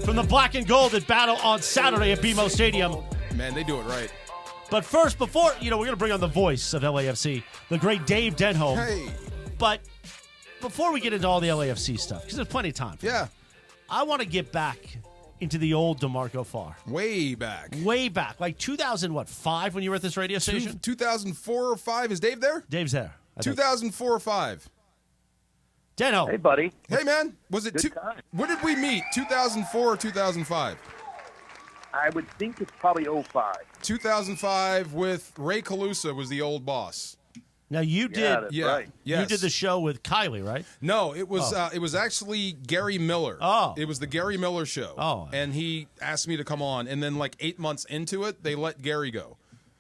from the black and gold at battle on Saturday at BMO Stadium. Man, they do it right. But first, before, we're going to bring on the voice of LAFC, the great Dave Denholm. Hey. But before we get into all the LAFC stuff, because there's plenty of time. Yeah. I want to get back into the old D'Marco Farr. Way back. Like 2005 when you were at this radio station? 2004 or 5. Is Dave there? Dave's there. 2004 or 5. Denholm. Hey, buddy. Hey, man. Was it when did we meet? 2004 or 2005? I would think it's probably 05. 2005 with Ray Calusa was the old boss. Now you did, right. Yes. You did the show with Kylie, right? No, it was actually Gary Miller. Oh, it was the Gary Miller show. Oh, and he asked me to come on, and then like 8 months into it, they let Gary go.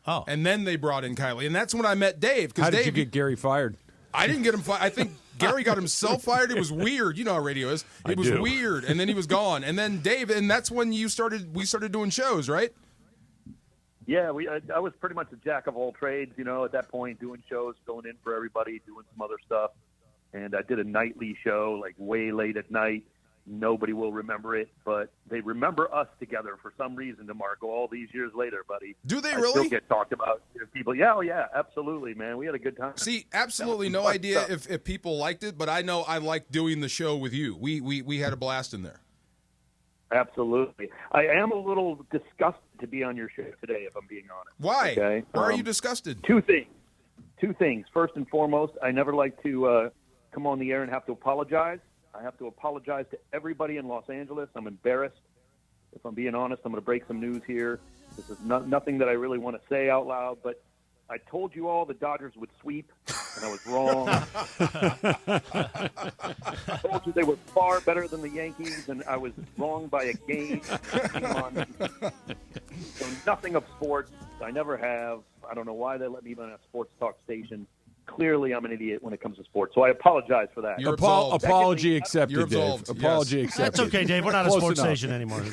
Oh, and then they brought in Kylie, and that's when I met Dave. How did Dave, you get Gary fired? I didn't get him fired. I think Gary got himself fired. It was weird. You know how radio is. It was weird, and then he was gone. And then Dave, and that's when we started doing shows, right? Yeah, I was pretty much a jack of all trades, at that point, doing shows, filling in for everybody, doing some other stuff. And I did a nightly show, like way late at night. Nobody will remember it, but they remember us together for some reason, D'Marco, all these years later, buddy. Do they I really? still get talked about. People, yeah, absolutely, man. We had a good time. See, absolutely no idea if people liked it, but I know I liked doing the show with you. We had a blast in there. Absolutely. I am a little disgusted to be on your show today, if I'm being honest. Why? Okay? Why are you disgusted? Two things. First and foremost, I never like to come on the air and have to apologize. I have to apologize to everybody in Los Angeles. I'm embarrassed. If I'm being honest, I'm going to break some news here. This is nothing that I really want to say out loud, but I told you all the Dodgers would sweep, and I was wrong. I told you they were far better than the Yankees, and I was wrong by a game. So nothing of sports. I never have. I don't know why they let me on a sports talk station. Clearly, I'm an idiot when it comes to sports, so I apologize for that. Apology accepted, You're absolved. Dave. Apology Yes. accepted. that's okay, Dave. We're not a sports station anymore.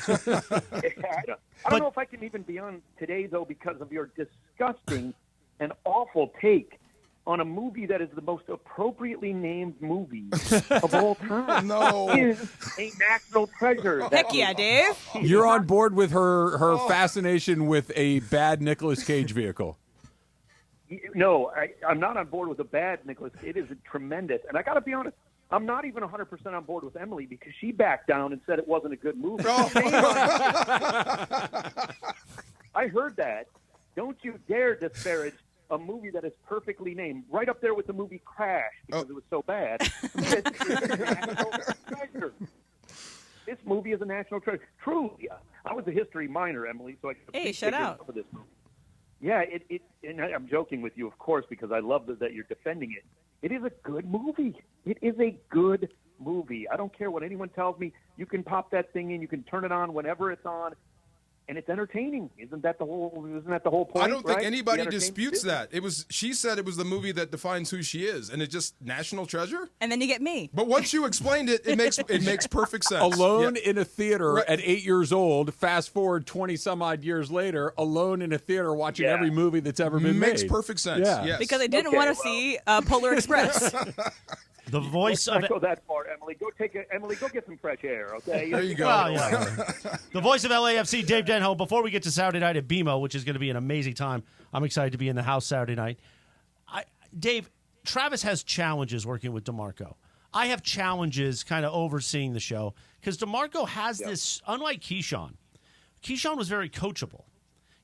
I don't know if I can even be on today, though, because of your disgusting and awful take on a movie that is the most appropriately named movie of all time. No. Is a national treasure. Heck yeah, Dave. You're on board with her fascination with a bad Nicolas Cage vehicle. No, I'm not on board with a bad Nicholas. It is tremendous. And I got to be honest, I'm not even 100% on board with Emily because she backed down and said it wasn't a good movie. I heard that. Don't you dare disparage a movie that is perfectly named, right up there with the movie Crash because it was so bad. It's a national treasure. This movie is a national treasure. Truly, I was a history minor, Emily, so I could shut out for this movie. Yeah, and I'm joking with you, of course, because I love that you're defending it. It is a good movie. It is a good movie. I don't care what anyone tells me. You can pop that thing in. You can turn it on whenever it's on, and it's entertaining. Isn't that the whole point? I don't think right? anybody disputes that. She said it was the movie that defines who she is, and it's just national treasure. And then you get me. But once you explained it, it makes perfect sense. Alone in a theater at 8 years old, fast forward 20 some odd years later, alone in a theater watching every movie that's ever been made. Makes perfect sense. Yeah. Yes. Because I didn't want to see Polar Express. The voice Let's of not go that far, Emily. Go get some fresh air, okay? There you go. Well, the voice of LAFC, Dave Denholm. Before we get to Saturday night at BMO, which is going to be an amazing time, I'm excited to be in the house Saturday night. Dave, Travis has challenges working with D'Marco. I have challenges kind of overseeing the show because D'Marco has this, unlike Keyshawn. Keyshawn was very coachable.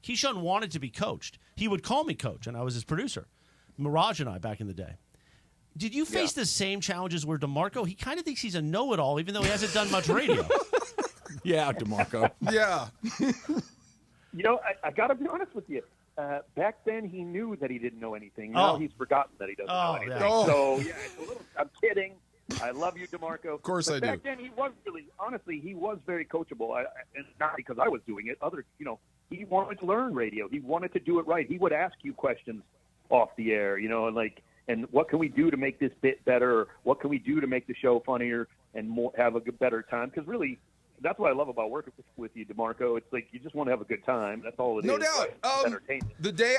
Keyshawn wanted to be coached. He would call me coach, and I was his producer, Mirage and I, back in the day. Did you face the same challenges where D'Marco, he kind of thinks he's a know-it-all, even though he hasn't done much radio? Yeah, D'Marco. Yeah. I got to be honest with you. Back then, he knew that he didn't know anything. Now he's forgotten that he doesn't know anything. Yeah. So, it's a little. I'm kidding. I love you, D'Marco. Of course I do. Back then, he was really, honestly, he was very coachable. And not because I was doing it. He wanted to learn radio. He wanted to do it right. He would ask you questions off the air, and what can we do to make this bit better? Or what can we do to make the show funnier and have a better time? Because really, that's what I love about working with you, D'Marco. It's like you just want to have a good time. That's all it is. No doubt. Right? It's entertainment. The day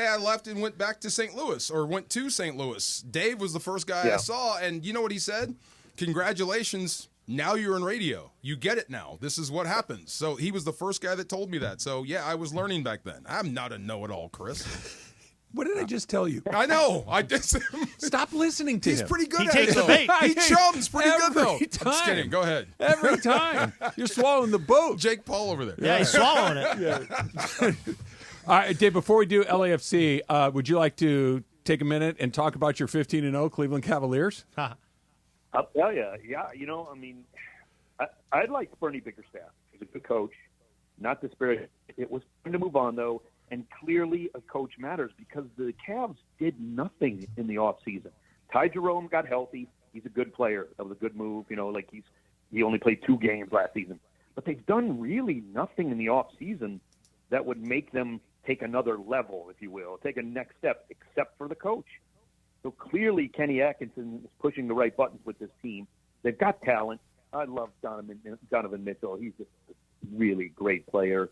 I left and went back to St. Louis, Dave was the first guy I saw, and you know what he said? Congratulations, Now you're in radio. You get it now. This is what happens. So he was the first guy that told me that. So, yeah, I was learning back then. I'm not a know-it-all, Chris. What did I just tell you? I know. I just Stop listening to him. He's pretty good He at takes it, the though. bait. He chums pretty good, though. Every I'm just time. kidding. Go ahead. Every time. You're swallowing the boat. Jake Paul over there. Yeah, he's swallowing it. All right, Dave, before we do LAFC, would you like to take a minute and talk about your 15-0 Cleveland Cavaliers? I'll tell you, yeah. I mean, I like Bernie Bickerstaff. He's a good coach. Not the spirit. It was time to move on, though, and clearly a coach matters because the Cavs did nothing in the offseason. Ty Jerome got healthy. He's a good player. That was a good move. He only played 2 games last season. But they've done really nothing in the offseason that would make them take another level, if you will, take a next step, except for the coach. So clearly Kenny Atkinson is pushing the right buttons with this team. They've got talent. I love Donovan Mitchell. He's just a really great player.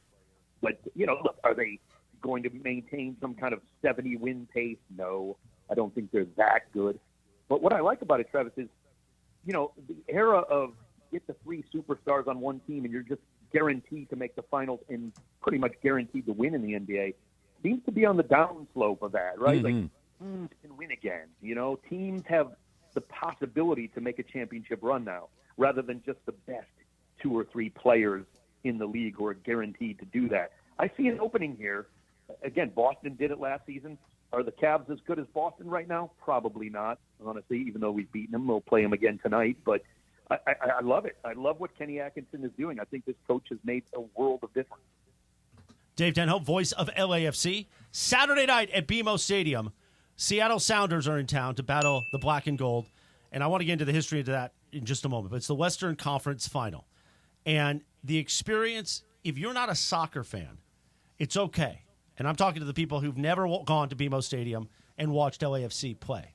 But, look, are they going to maintain some kind of 70-win pace? No, I don't think they're that good. But what I like about it, Travis, is, the era of get the 3 superstars on one team and you're just guaranteed to make the finals and pretty much guaranteed to win in the NBA seems to be on the downslope of that, right? Mm-hmm. Like, teams can win again. Teams have the possibility to make a championship run now, rather than just the best 2 or 3 players in the league who are guaranteed to do that. I see an opening here. Again, Boston did it last season. Are the Cavs as good as Boston right now? Probably not, honestly, even though we've beaten them. We'll play them again tonight. But I love it. I love what Kenny Atkinson is doing. I think this coach has made a world of difference. Dave Denholm, voice of LAFC. Saturday night at BMO Stadium, Seattle Sounders are in town to battle the black and gold. And I want to get into the history of that in just a moment. But it's the Western Conference Final. And the experience, if you're not a soccer fan, it's okay. And I'm talking to the people who've never gone to BMO Stadium and watched LAFC play.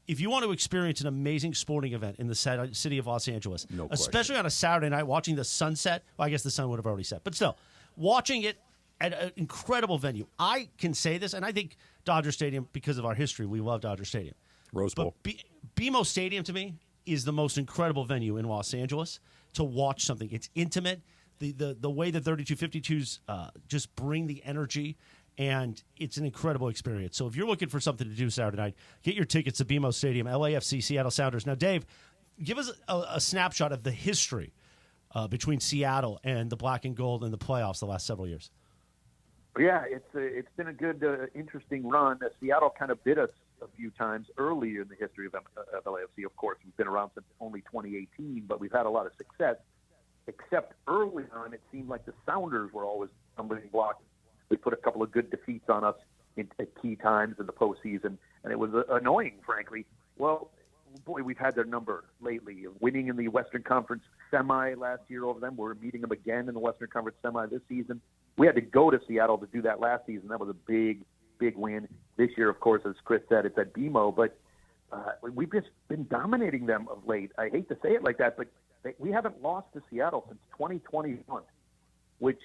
If you want to experience an amazing sporting event in the city of Los Angeles, especially on a Saturday night, watching the sunset, well, I guess the sun would have already set, but still, watching it at an incredible venue. I can say this, and I think Dodger Stadium, because of our history, we love Dodger Stadium. Rose Bowl. But BMO Stadium, to me, is the most incredible venue in Los Angeles to watch something. It's intimate. The way the 3252s just bring the energy, and it's an incredible experience. So if you're looking for something to do Saturday night, get your tickets to BMO Stadium, LAFC, Seattle Sounders. Now, Dave, give us a snapshot of the history between Seattle and the black and gold in the playoffs the last several years. Yeah, it's been a good, interesting run. Seattle kind of bit us a few times earlier in the history of LAFC. Of course, we've been around since only 2018, but we've had a lot of success. Except early on, it seemed like the Sounders were always stumbling blocks. They put a couple of good defeats on us at key times in the postseason, and it was annoying, frankly. Well, boy, we've had their number lately. Winning in the Western Conference semi last year over them. We're meeting them again in the Western Conference semi this season. We had to go to Seattle to do that last season. That was a big, big win. This year, of course, as Chris said, it's at BMO, but we've just been dominating them of late. I hate to say it like that, but we haven't lost to Seattle since 2021, which,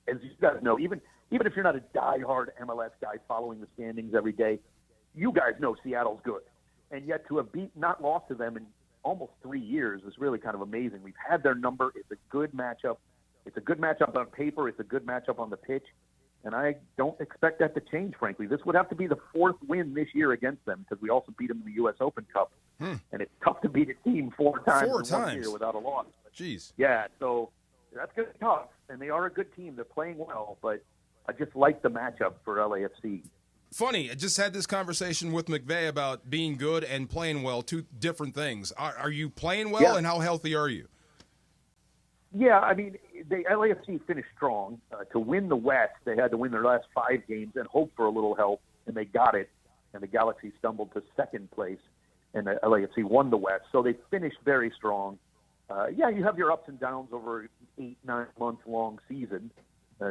as you guys know, even if you're not a diehard MLS guy following the standings every day, you guys know Seattle's good. And yet to have not lost to them in almost 3 years is really kind of amazing. We've had their number. It's a good matchup. It's a good matchup on paper. It's a good matchup on the pitch. And I don't expect that to change, frankly. This would have to be the 4th win this year against them because we also beat them in the U.S. Open Cup. And it's tough to beat a team 4 times in 1 year without a loss. Jeez. Yeah, so that's going to be tough. And they are a good team. They're playing well, but I just like the matchup for LAFC. Funny, I just had this conversation with McVay about being good and playing well, 2 different things. Are you playing well, and how healthy are you? Yeah, I mean, the LAFC finished strong. To win the West, they had to win their last 5 games and hope for a little help, and they got it. And the Galaxy stumbled to 2nd place, and the LAFC won the West. So they finished very strong. Yeah, you have your ups and downs over an 8-9 month long season,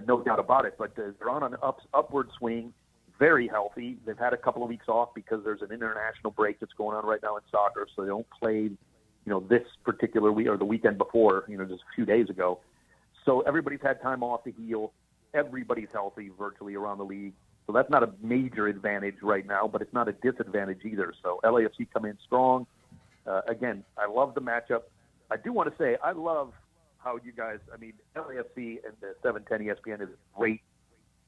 no doubt about it. But they're on an upward swing, very healthy. They've had a couple of weeks off because there's an international break that's going on right now in soccer, so they don't play, this particular week or the weekend before, just a few days ago. So everybody's had time off to heal. Everybody's healthy virtually around the league. So that's not a major advantage right now, but it's not a disadvantage either. So LAFC come in strong. Again, I love the matchup. I do want to say I love how you guys. I mean, LAFC and the 710 ESPN is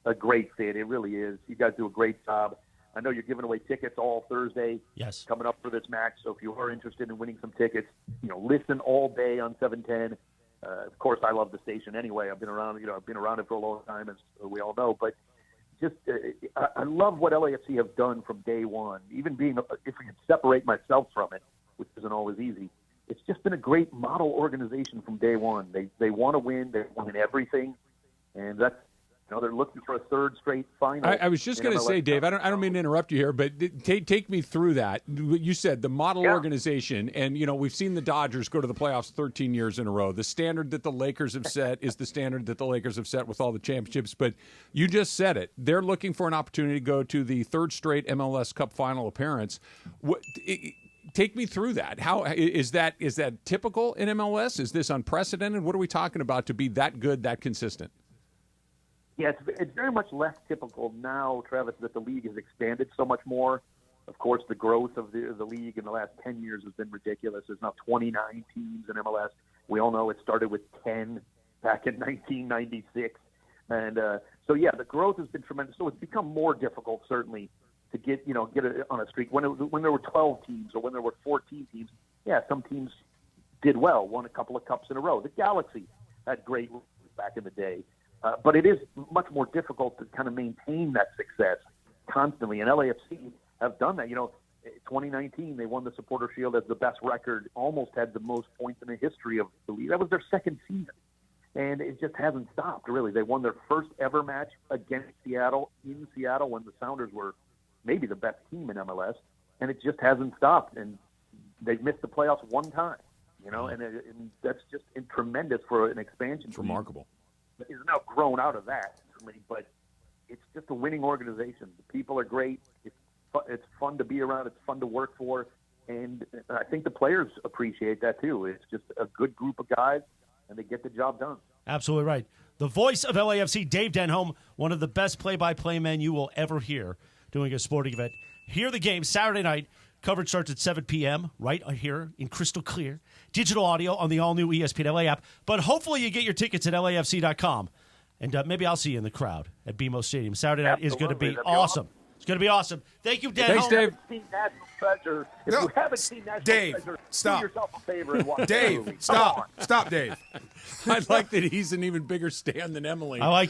a great fit. It really is. You guys do a great job. I know you're giving away tickets all Thursday. Yes. Coming up for this match. So if you are interested in winning some tickets, listen all day on 710. Of course, I love the station anyway. I've been around. I've been around it for a long time, as we all know. But just, I love what LAFC have done from day one. Even if we could separate myself from it, which isn't always easy, it's just been a great model organization from day one. They want to win. They want everything, and that's. They're looking for a third straight final. I was just going to say, Dave, I don't mean to interrupt you here, but take me through that. You said the model organization, and, we've seen the Dodgers go to the playoffs 13 years in a row. The standard that the Lakers have set is the standard that the Lakers have set with all the championships. But you just said it. They're looking for an opportunity to go to the third straight MLS Cup final appearance. Take me through that. How is that typical in MLS? Is this unprecedented? What are we talking about to be that good, that consistent? Yeah, it's very much less typical now, Travis, that the league has expanded so much more. Of course, the growth of the league in the last 10 years has been ridiculous. There's now 29 teams in MLS. We all know it started with 10 back in 1996. And so, the growth has been tremendous. So it's become more difficult, certainly, to get it on a streak. When there were 12 teams or when there were 14 teams, some teams did well, won a couple of cups in a row. The Galaxy had great back in the day. But it is much more difficult to kind of maintain that success constantly. And LAFC have done that. 2019, they won the Supporter Shield as the best record, almost had the most points in the history of the league. That was their second season. And it just hasn't stopped, really. They won their first ever match against Seattle, in Seattle, when the Sounders were maybe the best team in MLS. And it just hasn't stopped. And they've missed the playoffs one time, and that's just tremendous for an expansion team. It's remarkable. Is now grown out of that, but it's just a winning organization. The people are great. It's fun to be around. It's fun to work for, and I think the players appreciate that too. It's just a good group of guys, and they get the job done. Absolutely right. The voice of LAFC, Dave Denholm, one of the best play-by-play men you will ever hear doing a sporting event. Hear the game Saturday night. Coverage starts at 7 p.m. right here in crystal clear. Digital audio on the all-new ESPN LA app. But hopefully you get your tickets at LAFC.com. And maybe I'll see you in the crowd at BMO Stadium. Saturday night is going to be awesome. It's going to be awesome. Thank you, Dan. Thanks, Dave. If you haven't seen National Dave, Treasure, stop. do yourself a favor and watch Dave, the movie. stop, Dave. I like that he's an even bigger stan than Emily. I like it.